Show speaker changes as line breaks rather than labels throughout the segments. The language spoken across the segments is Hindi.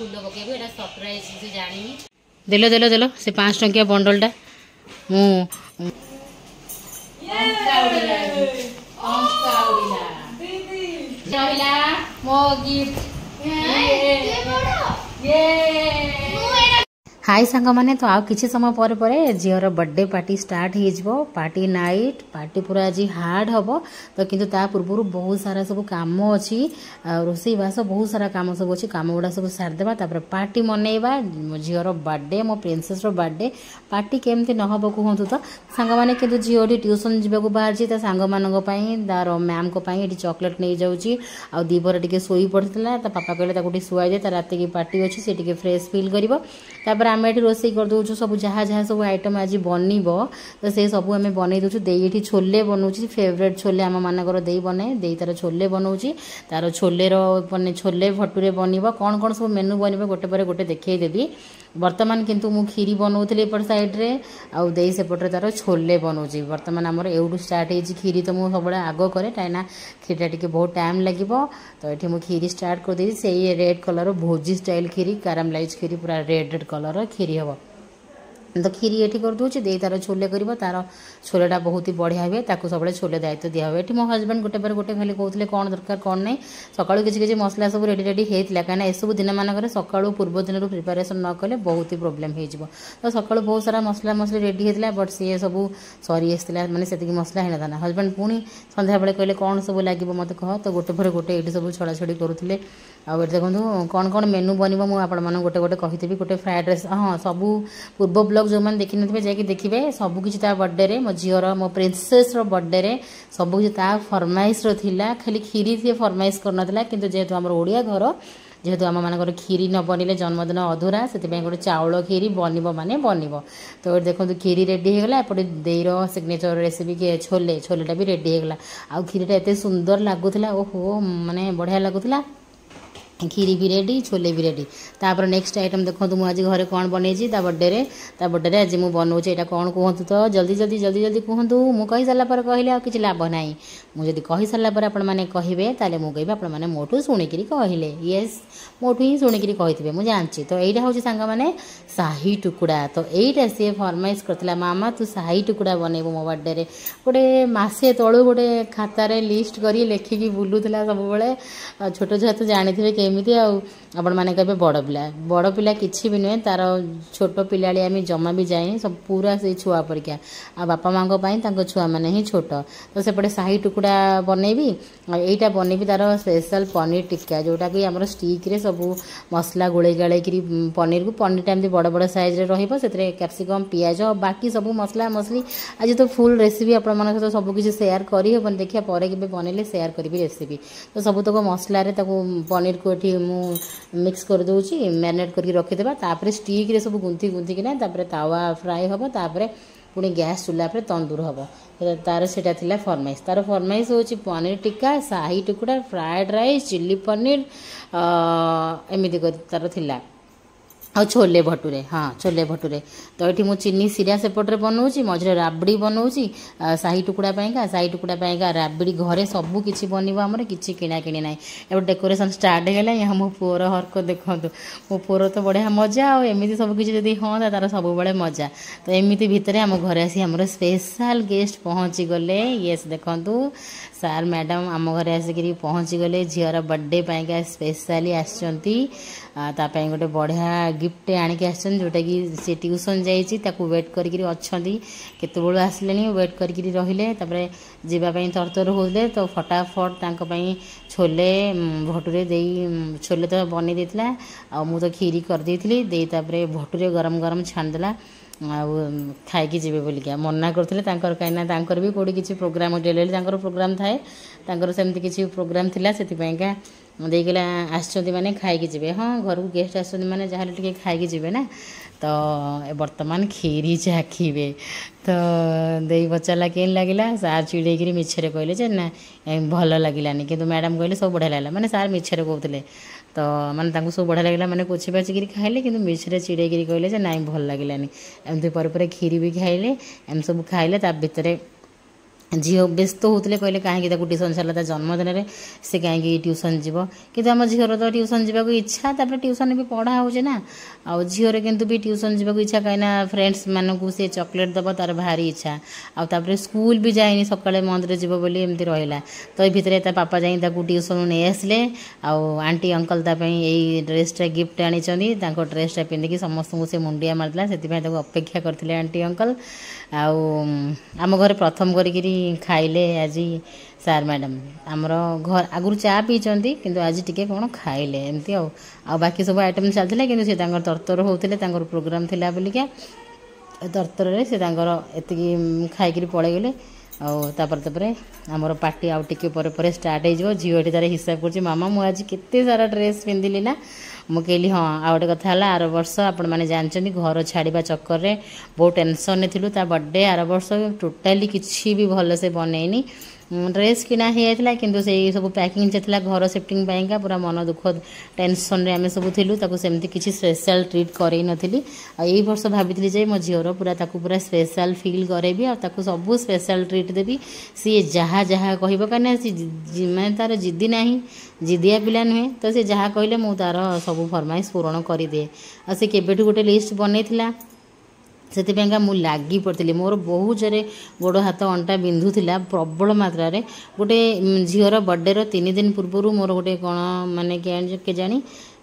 फूल पकेबू एटा सरप्राइज से जानी देलो देलो देलो से 5 टंकिया बंडलटा मु मो गिफ्ट हाई सांग मैंने तो आउ किसी समय पर झीवर बर्थडे पार्टी स्टार्ट हो पार्टी नाइट पार्टी पूरा आज हार्ड हम तो किंतु ता पूर्व बहुत सारा सब काम अच्छी रोसई बास बहुत सारा काम सब अच्छी कम गुड़ा सब सारिदेवा पार्टी मनइबा झीवर बर्थडे मो प्रिंसेस बर्थडे पार्टी केमती नहब कहतु तो सांग मैंने कि झील ट्यूशन जावाक बाहर सांग मानी तार मैम को ये चॉकलेट नहीं जाऊँगी आ दीपर टे शोई पड़ता पापा कहले शुआई दे रात की पार्टी अच्छी से टे फ्रेश फिल कर आम ये रोसई कर दूँ सब जहाँ जहाँ सब आइटम आज बनब तो से सब आम बनई दूँ दे छोले बनाऊँ फेवरेट छोले आम मानकर दे बनाए दे तार छोले बनाऊँ तार छोले छोले भटूरे बनब कौन कौन सब मेनू बनब गोटे पर गोटे देखदेवी बर्तमान किंतु मु खीरी बनाऊली एपट साइड्रे आउ दे सेपटे तार छोले बनाऊँ बर्तमान आमर एवढू स्टार्ट हो खीरी तो मुझे सब आग कै कहीं खीरीटा टी बहुत टाइम लगे तो ये मुझे खीरी स्टार्ट कर दी से रेड कलर भोजी स्टाइल खीरी कारामलाइज खीरी पूरा रेड रेड कलर खीरी हम तो खीरी ये कर दूसरी दे तार छोले कर तार छोलेटा बहुत ही बढ़िया हुए ताकू सब छोले दायित्व दिया हुए ये मो हजबैंड गोटे पर गोटे खाली कहते कौन दरकार कौन नहीं सकालू किसी मसला सब रेडी रेडी होता कहीं एसबू दिन मानक सकालू पूर्व दिन प्रिपेरेसन न कले बहुत ही प्रोब्लेम हो तो सकालू बहुत सारा मसला मसली रेडी होता बट सी सब सरी आसाला मैंने से मसला होना था हजबैंड पुणी सन्ध्या बेले कहले कौन सब लगे मत कह तो गोटे पर गोटे ये सब छड़ा छड़ी करुले आउ देखो कौन कौन मेनू बनब मुझे गोटे गोटे कही गोटे फ्राइड राइस हाँ सब पूर्व ब्लॉग जो मैंने देखी नथिबे जाकि देखिए सबकि बर्थडे मो झीर मो प्रिंसेस बर्थडे सबकि फरमाइश थिला खाली खीरी सी फरमाइश करना कि जेहेतु आम ओडिया घर जेहेतु आम मानकर खीरी न बनइले जन्मदिन अधूरा से गोटे चाउल खीरी बनब माने बनब तो देखो खीरी रेडी होगला एपटे देर सिग्नेचर रेसिपी कि छोले छोलेटा भी रेडी होगला आउ खीरीटा एत सुंदर लगुला ओहो माने बढ़िया लगुला खीरी भी रेडी छोले भी रेडी तापर नेक्स्ट आइटम देखो मुझे आज घरे कौन बनई ता बर्थडे आज मुझे बनाऊँ यहाँ कौन कहतु तो जल्दी जल्दी जल्दी जल्दी कहतु मुझे कही सारा कहले किसी लाभ ना मुझे कही सारापर आपने कहे ताले मुझे कह आपने मोठू शुणिक कहले येस मोठू ही शुणिक कही मुझे जानची तो यहाँ हूँ सांग मैंने शाही टुकड़ा तो यहीटा सी फरमाइश करता मामा तू शाही टुकड़ा बनइबू मो बर्थडे गोटे मसे तलू गोटे खातार लिस्ट कर लेखिकी बुलूला सब छोट छुआ तो जानी केमी आपण मैंने कहे बड़ पिला किसी भी नुहे तार छोट पिला आम जमा भी जाए सब पूरा से छुआ परीक्षा आ बापा माँ छुआ मैंने ही छोट तो सेपटे शाही टुकड़ा बनइबी यहीटा बनइबी तार स्पेशल पनीर टिक्का जोटा कि आम स्टिक रे सब मसला गोले गाड़े पनीर को पनीरटा एमती बड़ बड़ साइज से कैप्सिकम पियाज बाकी सब मसला मसली आज तो फुल रेसिपी आपण सहित सबकि सेयार करहबन देखिए पर के बनइले सेयार करी रेसिपी तो सब तक मसला पनीर को ये मिक्स कर दूची मैरिनेट करके रखीदेवा तापर स्टिक रे सब गुंथी गुंथिकिना तापर तावा फ्राए हम तापर पुणी गैस चूल्हा पर तंदूर हम तार सेटा थिला फरमाइश तार फरमाइश होची पनीर टिक्का शाही टुकड़ा फ्राइड राइस चिल्ली पनीर एमती तार थिला आ छोले भटूरे हाँ छोले भटूरे तो ये मुझे चीनी सीरा सेपटे बनाऊँ मझे राबड़ी बनाऊँ शाही टुकड़ा शाही टुकड़ा राबड़ी घरे सबू किसी बनब आमर कि किणा किणी ना एवं डेकोरेशन स्टार्ट होगा यहाँ मो पुअर हरक देखूँ मो पुअर तो बढ़िया मजा आमती सबकि हाँ तार सब मजा तो एमती भितर आम घर आसी आम स्पेशल गेस्ट पहुँची गले येस देखूँ सार मैडम आम घर आसिक पहुँची गले झीर बर्थडे पाइका स्पेशली आसपी गोटे बढ़िया गिफ्ट आणिक आसन जोटा कि सी ट्यूशन जाइए वेट करके केत बड़ू आसिले वेट करके रहिले जावाई तरतर होते तो फटाफट छोले भटूरे दे छोले तो बन देता आ मु तो खीरी कर देती दे भटूरे गरम गरम छाणदेला खाई जी बोलिका मना करते कहीं भी कौटी किसी प्रोग्राम डेली प्रोग्राम थाए सेमती किसी प्रोग्राम थिला से देला आसछंती माने खाई जी हाँ घर को गेस्ट आसछंती माने जहाँ टे खाई जी ना तो वर्तमान खीरी चाखिबे तो दे पचारा केन लगिला सार चिड़ेक मिछरे कहले ना भल लगिलानी किंतु मैडम कहले सब बढ़िया लगला माने सार मिछरे कहते तो माने सब बढ़िया लगला माने पोछी पाचिक खाइले किंतु मिछरे चिड़ेक कहले ना भल लगिलानी एमती पर खीरी भी खाइले एम सब खाइले ता भितर झील व्यस्त होते कहले कहीं ट्यूशन छाला जन्मदिन से कहीं ट्यूशन जीव कि आम झीर तो ट्यूशन जीवा इच्छा ट्यूशन भी पढ़ा हो ना आ झीर किंतु भी ट्यूशन जीवा इच्छा कहीं फ्रेंड्स मानक सी चॉकलेट दब तार भारी इच्छा आउे स्कूल भी जाए सकाଳେ मंदिर जीव बोली एमती रहा तो ये भितर ता पापा जाई ट्यूशन नहीं आसले आंटी अंकल यही ड्रेसटा गिफ्ट आनी ड्रेसटा पिंधिकी समस्त को से मुंडिया मारला से अपेक्षा करते आंटी अंकल आम घर प्रथम करी खाइले आज सार मैडम आमर घर आगुरी चा पीछे किंतु आज टिके कौन खाइले एमती आ बाकी सब आइटम चलते कि सी तरतर होते प्रोग्राम थिला बोलिका तरतर से एति खाई पड़े गले आपर आमर पार्टी आउ टिके पर स्टार्ट हो झीटी तार हिसाब कर मामा मुझे आज केते सारा ड्रेस पिंधिली ना मु कहली हाँ आ गए कथा आर वर्ष आपण मैंने जानते घर छाड़ा चक्कर में बहुत टेंशन थी बर्थडे आर वर्ष टोटाली किसी भी भल से बनईनी ड्रेस किना होता किंतु से सब पैकिंग चलता घर सेफ्टिंग पाइंका पूरा मन दुख टेंशन रे आम सब थिलु ताकू सेमती किसी स्पेशल ट्रीट करई नथिली यही वर्ष भाभी जे मो झीर पूरा ताकू पूरा स्पेशल फील करेबी आ ताकू सब स्पेशल ट्रीट देवी सी जहाँ जहाँ कहब कहीं मैं तार जिद्दी नहीं जिदिया पिला नुहे तो सी जहाँ कहले मु तार सब फरमाइश पूरण करदे आ से केबेठू गोटे लिस्ट बनईथिला से मु लगी पड़ी मोर बहुत जोरे गोड़ हाथ अंटा बिंधुला प्रबल मात्रा गोटे झीर बर्थडे 3 दिन पूर्व मोर गोटे कौन माने के जानी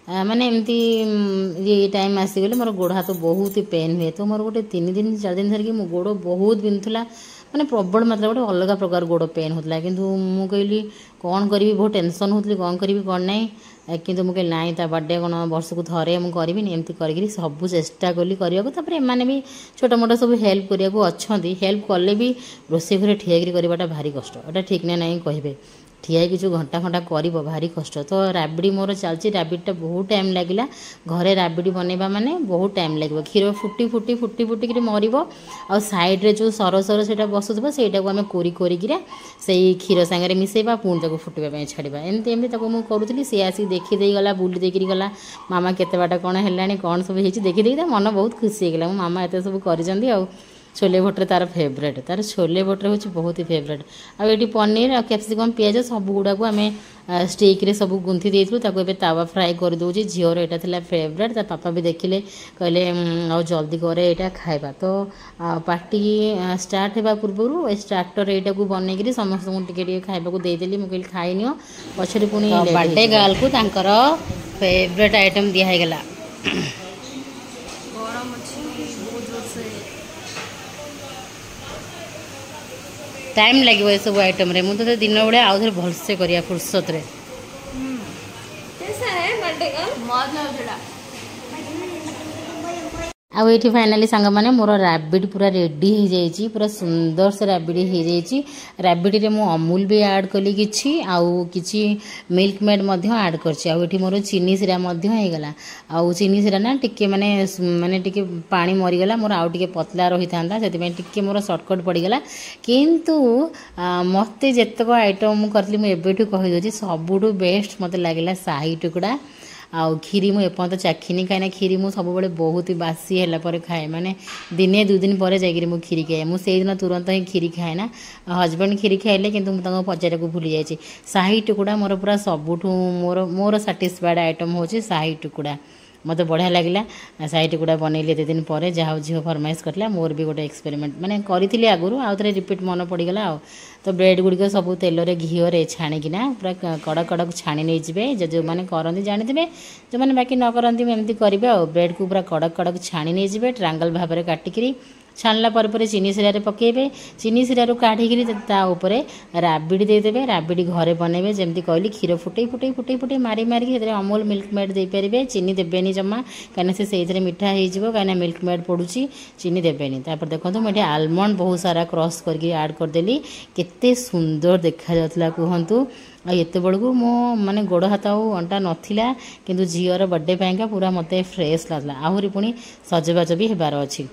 माने एमती ये टाइम आसीगले मोर गोड़ हाथ बहुत पेन हुए तो मोर गोटे 3 दिन 4 दिन धरिकी मो गोड़ बहुत बिंधुला माने प्रबल मात्रा गोटे अलग प्रकार गोड़ पेन होता किंतु मु कहली कौन करी बहुत टेंशन होती कौन करी कौन नाई किंतु मुझे नाई ता बर्थडे कौन वर्ष को थरे मुझे करी एमती कर सब चेष्टा कली करने एमाने भी छोटा मोटा सब हेल्प करने अच्छा हेल्प कले भी रोसे घरे ठिया करवाटा भारी कष्ट एटा ठीक ना नहीं कहे ठिया जो घंटा घंटा कर भारी कष्ट तो राबिड़ी मोर चलती राबिड़टा बहुत टाइम लगे घरे राबिड़ी बनवा माने बहुत टाइम लगे क्षीर फुटी फुटी फुटी फुटिक मर आ साइड्रे जो सर सर से बसुब से आम कोरी कोरिकीरा से क्षीर सांगे मिसेबा पुणी तक फुटवाई छाड़ा एमती एमती मुझे करूँगी सी आसिक देखीदे गला बुली देकरी गला मामा केते बाटा कौन है कौन सब देखी मन बहुत खुशी होगा मो मामा एत सब कर छोले भटूरे तार फेवरेट तार छोले भटूरे हूँ बहुत ही फेवरेट आठी पनीर आ कैप्सिकम पियाज सब गुड़ा को आम स्टिक्रे सब गुंथी देलु तावा फ्राए कर दूसरी झीर यहाँ था फेवरेट ता पापा भी देखिले कहले आ जल्दी करे यहाँ खाइबा तो पार्टी स्टार्ट होगा पूर्व स्टार्टर यहाँ को बनईकरी समस्त टिके खाइबा को देदेली मुझे खाइनि पछे पुणी बर्थडे गर्ल को फेवरेट आइटम दिखागला टाइम लगे ये सब आइटम रे मुझे तो दिन बेले आउ थे भलसे करिया फुर्सत रे कैसा है बर्थडे का मजा आउ ये फाइनाली सांग मैंने मोर राबिड पूरा रेडी हो जाइए पूरा सुंदर से राबिड हो जाइए राबिड रे मु अमूल भी ऐड कली किछि मिल्क मेड ऐड कर मोर चीनी सिरा होगला आउ चीनी सिरा ना टिके माने माने टिके पानी मरीगला मोर आउ टिके पतला रही था से टिके मोर सर्टकट पड़गला किंतु मते जेतक आइटम करी मुझे कहीदे सबुठ बेस्ट मत लगे शाही टुकड़ा आउ खीरी मुझे एपर्तंत चाखिनी कहीं खीरी मुझे सब बहुत ही बासी है खाए माने दिने 2 दिन पर जा खीरी खाए मुझे दिन तुरंत ही खीरी खाए ना हजबैंड खीरी खाइले कि मुझे पचार को भूली जाइए शाही टुकड़ा मोर पूरा सबुठ मोर मोर साटिस्फाइड आइटम हूँ शाही टुकड़ा मत बढ़िया लगे शाही टुकड़ा बनइली एत दिन पर जहाँ झील फरमाइश करला मोर भी गोटे एक्सपेरिमेंट माने करी आगुरी आउ थे रिपीट मन पड़गला तो ब्रेड गुड़िक सब तेल घीरे छाणिकिना पूरा कड़क कड़क छाणी नहीं जो मैंने करती जानते जो मैंने बाकी न करती एमती करेंगे ब्रेड को पूरा कड़क कड़क छाणी नहीं ट्रायंगल भाव में काटिकी छाणला पर चीनी सिरा पकेबे चीनी सिरु काढ़ी ताऊपर राबिड़ी देदेवे राबिड़ी घरे बनइबे जमती कहली क्षीर फुटे फुटे फुटे फुटे मारी मारिक अमूल मिल्क मेड देपारे चीनी देवेनि जमा कहीं से मिठा हो कहीं मिल्क मेड पड़ुची चीनी देवेनि देखो मुझे आलमंड बहुत सारा क्रॉस करके ऐड करदेली केते सुंदर देखा जाता कहतु एत बड़ू मो माने गोड़ हाथ अंटा नाला किंतु झीर बर्थडे पाइंका पूरा मत फ्रेश लगला आहरी पुणी सजबाज भी होबार अच्छी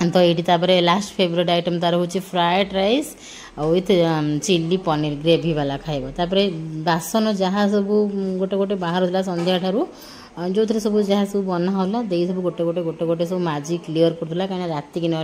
तो ये लास्ट फेवरेट आइटम तार हूँ फ्राएड राइस और विथ चिल्ली पनीर ग्रेवी वाला खाइब तापर बासन जहाँ सब गोटे गोटे बाहर था संध्या ठारू जो थे सब जहाँ सब बनाला दे सब गोटे गोटे गोटे गोटे सब माजी क्लीयर करूला कहीं रात कि ना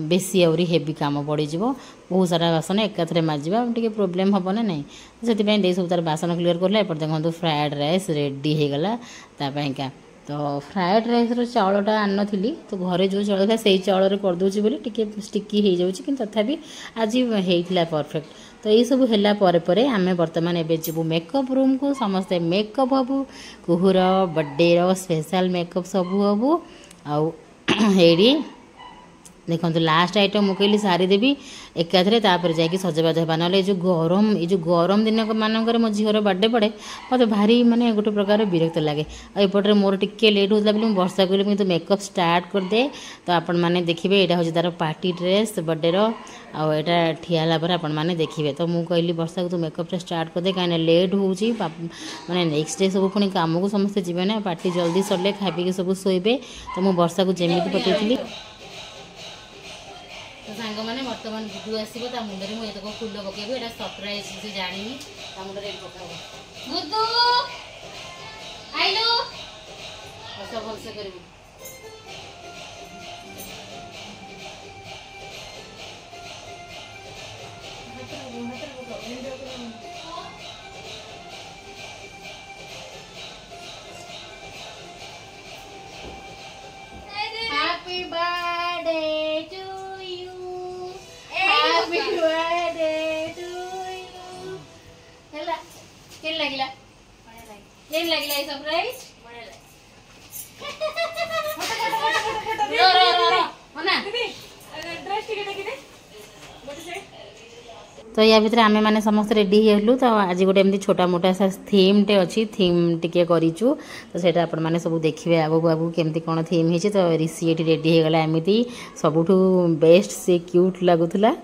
बेसी आहरी हेवी कम पड़ज बहुत सारा बासन एकाथरे माजिबा टे प्रोब्लेम हम ना नहीं से दे सब तार बासन क्लीयर करला एपटे देखो फ्राएड राइस रेडी हो गला तापाइका तो फ्राएड राइस चाउलटा आन नी तो घरे जो चाउल था से चाउल करदे बोली टिके स्टिकी हो जाऊँगी कि तथापि आज होता परफेक्ट तो ये सब है पर आम बर्तमान एवं जीवु मेकअप रूम को समस्ते मेकअप हबू कुहुर बर्थडे स्पेशल मेकअप सबू हबू आड़ी देखो लास्ट आइटम मुझे कहली सारीदेवी एकाथरे तापर जाकि सजबाज होगा ना जो गरम दिन मानक मो झीर बर्थडे पड़े मत भारी माने गोटे प्रकार विरक्त लगे एपटे मोर टिके लेट होता बोली वर्षा कहली तो मेकअप स्टार्ट करदे तो आपण मैंने देखिए यहाँ हूँ तार पार्टी ड्रेस बर्थडे आटा ठियाला पर आपण मैंने देखिए तो मुझे कहली वर्षा को तू मेकअप स्टार्ट करदे कहीं लेट हो मैंने नेक्स्ट डे सब पुणी कम को समस्ते जी ना पार्टी जल्दी सरले खा पी सब शोबे तो मुझे वर्षा को जमी पठेली तो सांग मैंने बर्तमान गुडू आसो मुंडे मुझे तो फुल पकेबू यहाँ सरप्राइज से जानी मुंडे पकाब गुडू आइलु हस भलसे कर Happy birthday to Happy birthday to you. Hela, ken lagila? Ken lagila is surprise? Ro. Mana? Dress टिके टिके गोटे से तो या भितर आमे माने समस्त रेडी हेलु तो आज गोटे एमती छोटा मोटा सा थीम टे अच्छी थीम टिके करिचु तो सेटा आपण माने सब देखिबे आगो आगो केमती कोन थीम हिचे तो ऋषि एटी रेडी हे गला एमती सबुठु बेस्ट से क्यूट लागुथला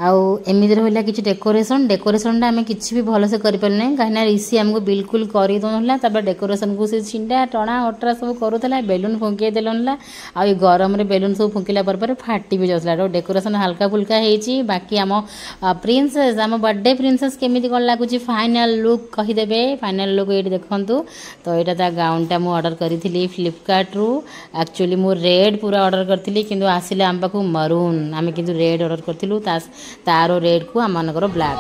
एमती रहा कि डेकोरेशन आम कि भी भलसे करें कहीं ऋषि आमको बिल्कुल कर दौना डेकोरेशन को सी छिंडा टणा अटरा सब करूला बेलून फुंके देला आ गरम बेलून सब फुंकला पर फाटी भी जाऊला डेकोरेशन हल्का फुल्का होती बाकी आम प्रिंसेस आम बर्थडे प्रिंसेस केमी कौन लगुच फाइनाल लुक कहीदेवे फाइनाल लुक ये देखूँ तो यहाँ ता गाउनटा मुझे ऑर्डर करी फ्लिपकार्ट रु एक्चुअली मु रेड पूरा ऑर्डर करी कि आसिले आम पाक मरून आम कि रेड ऑर्डर करूँ तारो रेड को आम मनकर black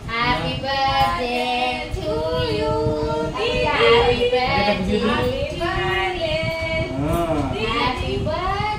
Happy birthday to you. Happy birthday. Happy birthday. Happy birthday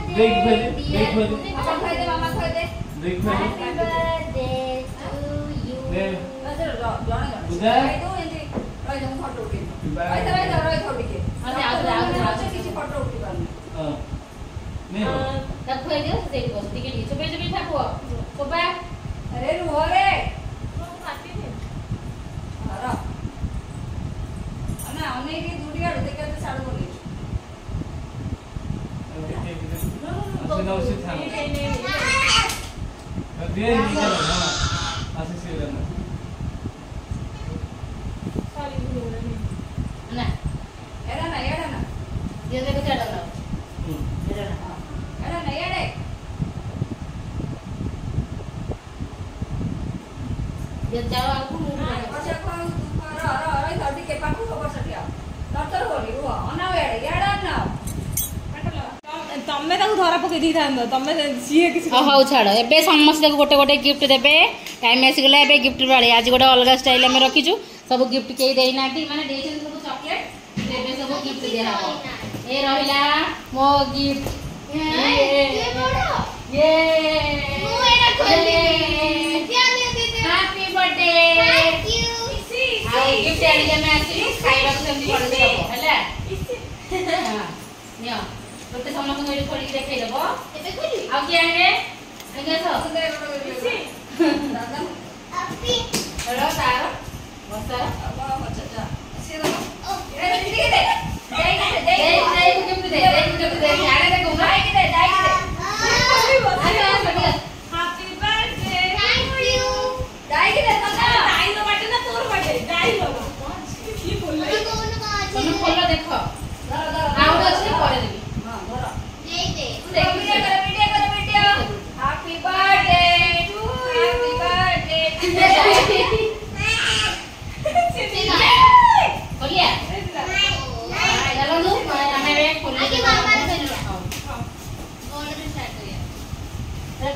हाँ छाड़ ए समस्त गोटे गोटे गिफ्ट देवे टाइम आसीगला गिफ्ट बाड़ी आज गोटे अलग स्टाइल आम रखीचु सब गिफ्ट कई देना माने सब चॉकलेट सब गिफ्ट दिया ए रहिला मो गिफ्ट हैप्पी बर्थडे गिफ्ट आनी आम आसलु खाइबा है समस्त खोल देखेदेव आ किए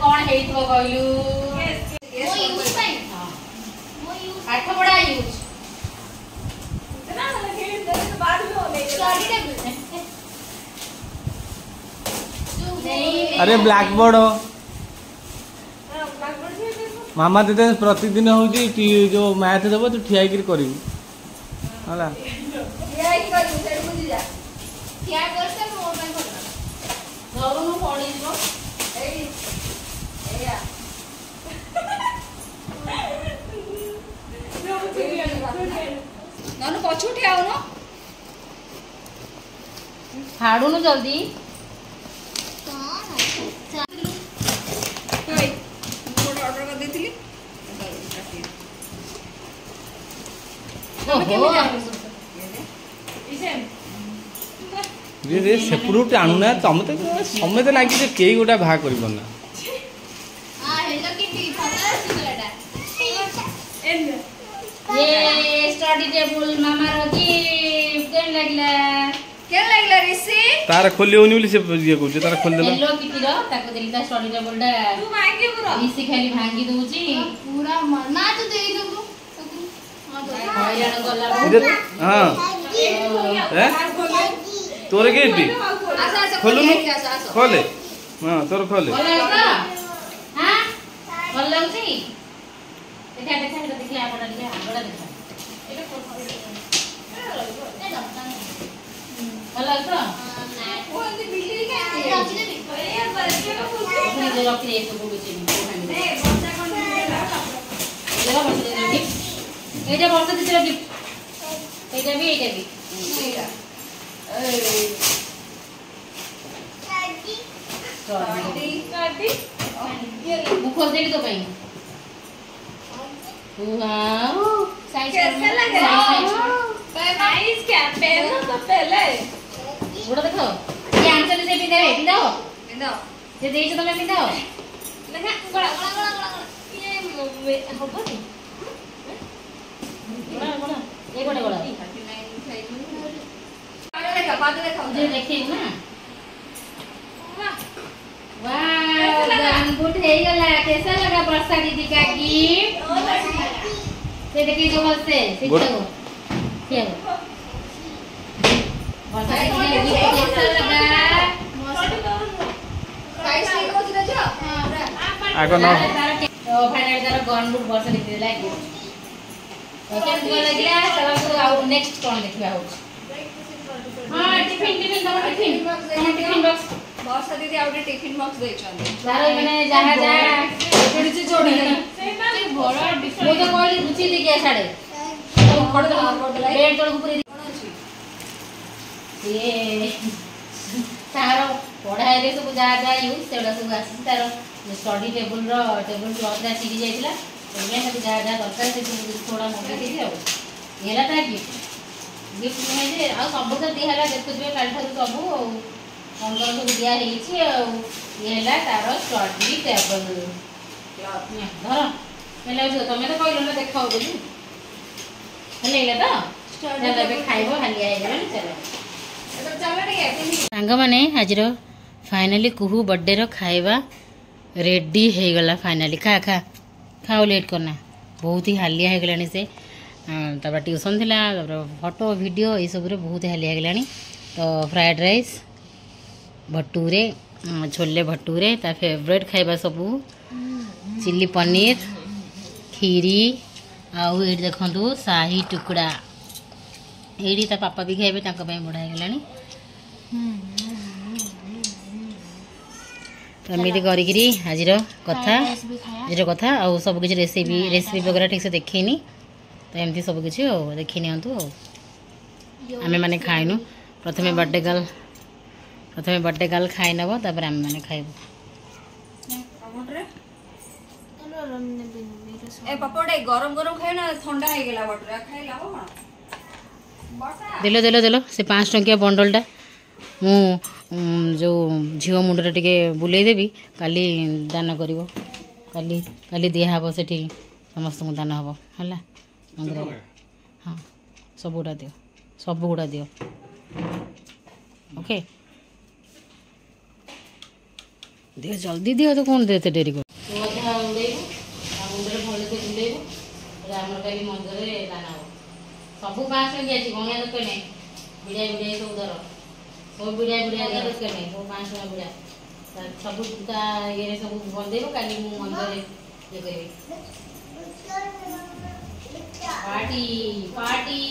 कौन कहलु पाठ पढ़ा यूज
अरे ब्लैक बोर्ड मामा देते प्रतिदिन हूँ जो मैथ देव तू ठिया कर
हाड़ू जल्दी
सेपरू टाणुना तुम तो समझते ना कि कई गोटा भाग कर
स्टडी टेबल मामा गिफ्ट केन लागला ऋषि
तार खोली होनी बोली से ये कहू तार खोल देला
येलो किटी रो ताको देली ता स्टडी टेबल डा तू मांगी पुरो ऋषि खाली भांगी दोची पूरा ना तू देई दबु हां गला
हां तोरे गिफ्ट खोलु खोले हां तोर खोले
हां बोल लगसी देखा देखा देखा आपड़ा देखा आगड़ा देखा एटा भला तो वो अंदर बिल्ली का रखी दे अपने जो रखी दे सब बेचे ए बच्चा कोन देला देला बच्चा दे गिफ्ट एटा बच्चा दे गिफ्ट एटा भी काटी ये मुखो दे तो भाई वाओ साइज कैसा लग रहा है नाइस क्या पहनो तो पहले बड़ा देखो ये आंसर से पिंदाओ ये देइछ तमे पिंदाओ लगा गला ये होबो गला ये गोटे गला देखा मुझे देखे ना वाह गुड हे गला कैसा लगा वर्षा दीदी का गिफ्ट से देखिए जो बोलते ठीक है क्या वर्षा दीदी का गिफ्ट कैसा लगा साइज ठीक हो दिला जो हां
आगो न
तो फाइनली तार गन बुक वर्षा दीदी लागी ओके तो लगिला चलो तो आउ नेक्स्ट कोन देखबा हो हां टिफिन बॉक्स वर्षा दीदी आउटे टिफिन बॉक्स देछन तार माने जहा जा जोड़ी से जोड़ी बड़ा डिफरेंट तो कोई रुचि दे के साडे तो खड़ दे बेड तळ ऊपर ये तार पढ़ाई रे सब जा यूज सेडा सब आसी तार स्टडी टेबल क्लॉथ रा सीरी जाइतला एमे सब जा दरकार से थोड़ा मोटे थी आ येला ता गिफ्ट में जे आ सब तो दिहला देखुबे काल थारु सब अंदर सब दिया हेछि आ येला तार स्टडी टेबल धर हेला जो तमे तो कहलो ना देखाओ बोली हेला तो चलो बे खाइबो हालिया हे गेल चलो सांग माने आज फाइनली कुहू बर्थडे रो खाइबा रेडी हो गला फाइनली खा खा खाओ लेट करना बहुत ही हालिया हो गलानी से तब ट्यूशन थिला फोटो वीडियो ये सब बहुत हालिया गलानी तो फ्राइड राइस भटूरे छोले भटूरे ता फेवरेट खाइबा सबू चिल्ली पनीर खीरी आउ ये देखु शाही टुकड़ा ये ता पापा भी खाइबे ताको पय बड़ा गलानी तो एमती करी आज कथा आउ सब किसी रेसिपी वगैरह ठीक से देखनी तो एमती सब किसी देखी नियंतु आमे माने खाइनु प्रथमे बर्थडे गर्ल खाई नब तापर आमे माने खाइबु
ए पपड़े गरम गरम खाए ना ठंडा हो गेला बटरा खाइला हो
देलो से 5 टंकिया बंडलटा मु जो झील मुंडे टे बुले देवी काली दान कर काली दिहब से समस्त दान हम है मंदिर हाँ सबुटा दियो ओके दियो जल्दी दियो तो कौन देते डेरी कर मुंडे भल से बुलेबू काली मंदिर दान हम सब 5 टंकिया गणिया दरकार नहीं बिड़ा बिड़ा सब धर सब बिड़ा बिड़ा दरकार नहीं सब 5 टका बिड़ा सब ये सब बंदेब काली मंदिर ये करी पार्टी पार्टी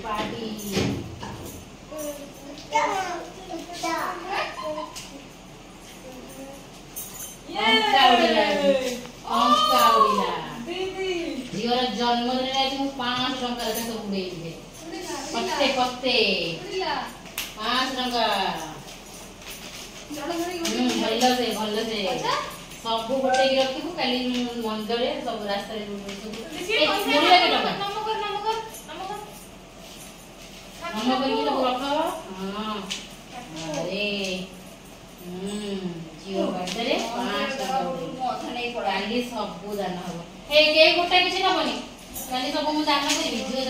पार्टी झीवर जन्मदिन आज मुझे 5 टंका सब उड़े पत्ते पत्ते 5 टंका भल से सब गोटे रखू काली मंदिर सब रास्ता नम कर रख अरे झील बर्थडे 5 टका काली सब दान हम हे के गोटा किसी नबनी काली सब मु दान करी झील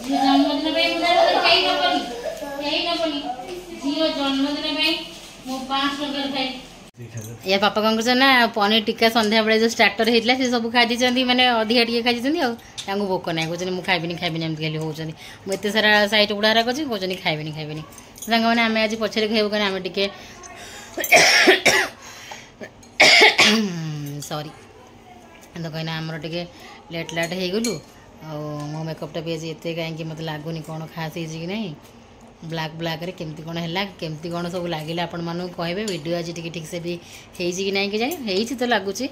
जन्मदिन पे मु दान कई नबनी झील जन्मदिन पे मु 5 टका खाई या पापा कौन कर ना पनीर टिक्का संध्या बेले जो स्टार्टर होता है सब खाई दी मैंने अधिका टे खाई भोक ना कहते मुझे खाइबी एमती खाली होती मुझे सारा सैट गुड़ा अच्छी कहते खाइबी सांग मैंने आम आज पछे खाइबू कहीं आम टे सॉरी तो कहीं आमर टे लेट लाट हो गलु मो मेकअपटा भी आज एत कहीं मत लगुनि कौन खास हो कि नहीं ब्लैक ब्लैक रे केमती कौन है केमती कौन सब लगे आपण मानू कहे वीडियो आज ठीक से भी होती कि नहीं कि जाए तो लगुच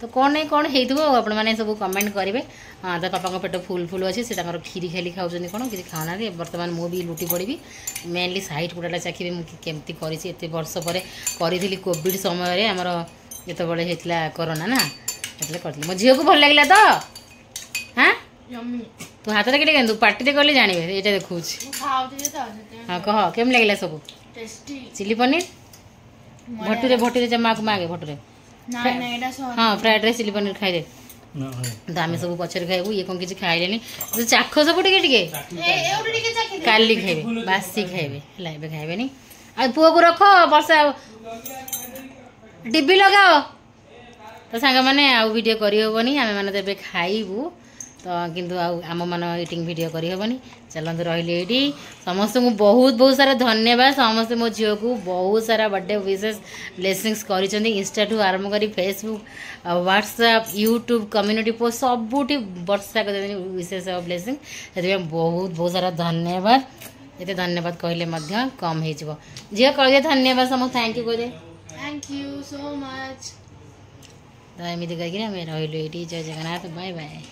तो कौन नहीं कौन होपण मैंने सब कमेंट करेंगे हाँ तो पापा पेट फुल फुल अच्छे से खीरी खाली खाऊँ कौन किसी खाऊना बर्तमान मुझे लुटी पड़ी मेनली साइट गुड़ाटा चाखी मुझे केमती करते वर्ष पर करी कोविड समय आमर जो होता कोरोना ना मो झील को भल लगे तो हाँ तू हाथ रे के पार्टी गले जानवे ये देखू हाँ कह केम लगे सब चिली पनीर भटुरे जमा को मागे भटुरे हाँ फ्राइड राइस चिली पनीर खाई तो आम सब पचर खाइबू ये कौन किसी खाइले चाख सब टे काली खाइबे बासी खाइबे है खाइबे नहीं आ पुओ को रख वर्षा टीवी लगाओ तो सांग मैंने आउ वीडियो करहबनी आम मैंने तो खाइबू तो किंतु आम मान इटिंग वीडियो करहबनी चलते रही ये समस्त को बहुत बहुत सारा धन्यवाद समस्त मो झील को बहुत सारा बर्थडे विशेष ब्लेसिंग्स कर इंस्टा ठू आरंभ कर Facebook WhatsApp YouTube community post सबुठी वर्षा कर विशेष ब्लेसिंग से बहुत बहुत सारा धन्यवाद ये धन्यवाद कहले कम हो झील कह धन्यवाद समस्त थैंक यू कह
थैंक यू सो मच
तो एमती करके रही ये जय जगन्नाथ बाय बाय।